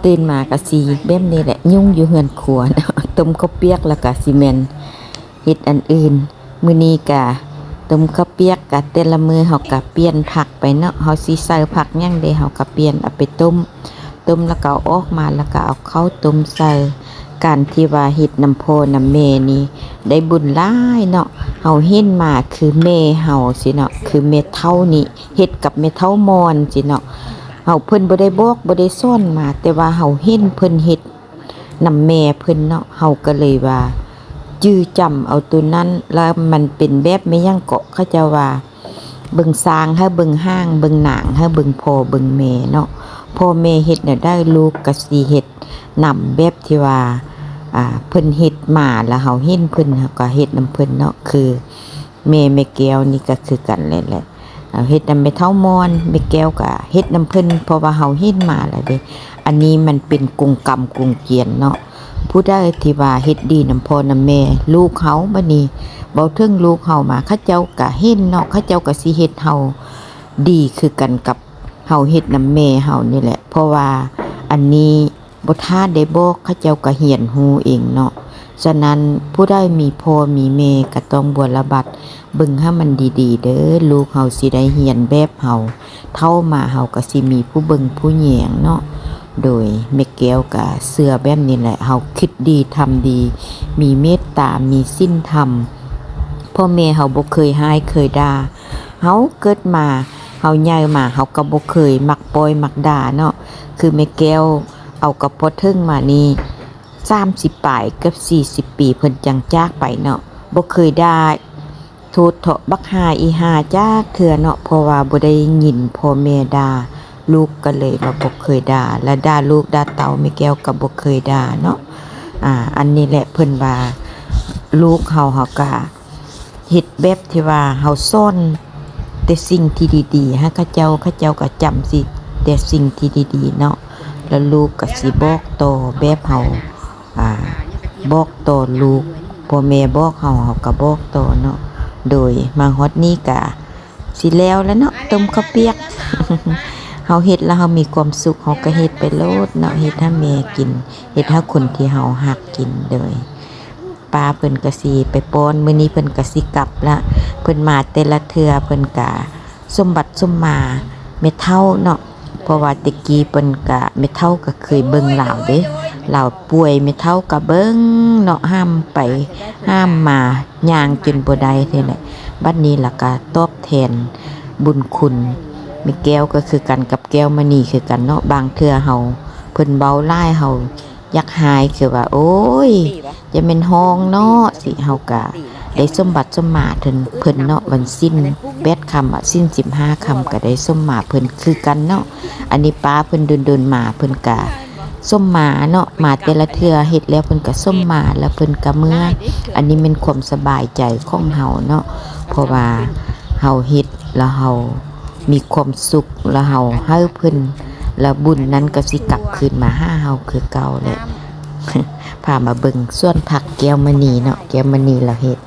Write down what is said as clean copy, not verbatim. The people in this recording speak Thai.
ตื่นมากะสีแบบนี้แหละยุ่งอยู่เฮือนครัวเนาะต้มข้าวเปียกแล้วก็สิแม่นเฮ็ดอันอื่นมื้อนี้ก็ต้มข้าวเปียกก็แต่ละมื้อเฮาก็เปลี่ยนผักไปเนาะเฮาสิใส่ผักหยังได้เฮาก็เปลี่ยนเอาไปต้มแล้วก็เอาออกมาแล้วก็เอาเข้าต้มใส่การที่ว่าเฮ็ดน้ำพ่อน้ำแม่นี่ได้บุญหลายเนาะเฮาเห็นมาคือแม่เฮาสิเนาะคือแม่เฒ่านี่เฮ็ดกับแม่เฒ่ามอนสิเนาะ เฮาเพิ่นบ่ได้บอกบ่ได้สอนมาแต่ว่าเฮาเห็นเพิ่นเฮ็ดนำแม่เพิ่นเนาะเฮาก็เลยว่าจื้อจำเอาตัวนั้นแล้วมันเป็นแบบไม่ยังเกาะเขาเจ้าว่าเบิ่งสร้างให้เบิ่งห้างเบิ่งหนังให้เบิ่งพ่อเบิ่งแม่เนาะพ่อแม่เฮ็ดน่ะได้ลูกก็สิเฮ็ดนำแบบที่ว่าเพิ่นเฮ็ดมาแล้วเฮาเห็นเพิ่นเฮาก็เฮ็ดนำเพิ่นเนาะคือแม่แก้วนี่ก็คือกันแหละ เฮ็ดนำแม่เฒ่ามอนแม่แก้วก็เฮ็ดนำเพิ่นเพราะว่าเฮาเฮ็ดมาแล้วเด้อันนี้มันเป็นกงกรรมกงเกียรติเนาะผู้ใดที่ว่าเฮ็ดดีนำพ่อนำแม่ลูกเฮาบัดนี้เว้าถึงลูกเฮามาเขาเจ้าก็เห็นเนาะเขาเจ้าก็สิเฮ็ดเฮาดีคือกันกับเฮาเฮ็ดนำแม่เฮานี่แหละเพราะว่าอันนี้บ่ทันได้บอกเขาเจ้าก็เรียนรู้เองเนาะฉะนั้นผู้ใดมีพ่อมีแม่ก็ต้องบวรบัดเบิ่งให้มันดีๆเด้อลูกเฮาสิได้เรียนแบบเฮาเท่ามาเฮาก็สิมีผู้เบิ่งผู้แยงเนาะโดยแม่แก้วก็เชื่อแบบนี้แหละเฮาคิดดีทำดีมีเมตตามีศีลธรรมพ่อแม่เฮาบ่เคยร้ายเคยด่าเฮาเกิดมาเฮาใหญ่มาเฮาก็บ่เคยมักปล่อยมักด่าเนาะคือแม่แก้วเอากับพ่อเทิงมานี่30ปลายเกือบ40ปีเพิ่นจังจากไปเนาะบ่เคยได้โทษเถาะบักหาอีหาจากเทื่อเนาะเพราะว่าบ่ได้ยินพ่อแม่ด่าลูกก็เลยว่าบ่เคยด่าและด่าลูกด่าเต้าแม่แก้วก็บ่เคยด่าเนาะอันนี้แหละเพิ่นว่าลูกเฮาก็เฮ็ดแบบที่ว่าเฮาสอนแต่สิ่งที่ดีๆให้เขาเจ้าก็จำสิแต่สิ่งที่ดีๆเนาะแล้วลูกก็สิบอกต่อแบบเฮาบอกต่อลูกพ่อแม่บอกเฮาก็บอกต่อเนาะโดยมาฮอดนี้ก็สิแล้วเนาะต้มข้าวเปียก เฮาเฮ็ดแล้วเฮามีความสุขเฮาก็เฮ็ดไปโลดเนาะเฮ็ดให้แม่กินเฮ็ดให้คนที่เฮารักกินโดยป้าเพิ่นก็สิไปป้อนมื้อนี้เพิ่นก็สิกลับละเพิ่นมาแต่ละเทื่อเพิ่นก็สมบัติสมมาแม่เฒ่าเนาะเพราะว่าแตะกี้เพิ่นก็แม่เฒ่าก็เคยเบิ่งลาวเด้ลาวป่วยแม่เฒ่าก็เบิ่งเนาะห้ามไปห้ามมาย่างจนบ่ได้เท่านั้นบัดนี้ล่ะก็ตอบแทนบุญคุณแม่แก้วก็คือกันกับแก้วมณีคือกันเนาะบางเทื่อเฮาเพิ่นเว้าหลายเฮาอยากหายคือว่าโอ้ยจะแม่นห้องเนาะสิเฮาก็ได้สมบัติสมมาเพิ่นเนาะวันสิ้น8ค่ำสิ้น15ค่ำก็ได้สมมาเพิ่นคือกันเนาะอันนี้ป้าเพิ่นเดินมาเพิ่นก็ส้มหมาเนาะหมาแต่ละเทื่อเฮ็ดแล้วเพิ่นก็ส้มหมาแล้วเพิ่นก็เมื่ออันนี้เป็นความสบายใจของเฮาเนาะเพราะว่าเฮาเฮ็ดแล้วเฮามีความสุขแล้วเฮาให้เพิ่นแล้วบุญนั้นก็สิกลับคืนมาหาเฮาคือเก่าแหละ พามาเบิ่งส่วนผักแก้วมณีเนาะแก้วมณีเราเฮ็ด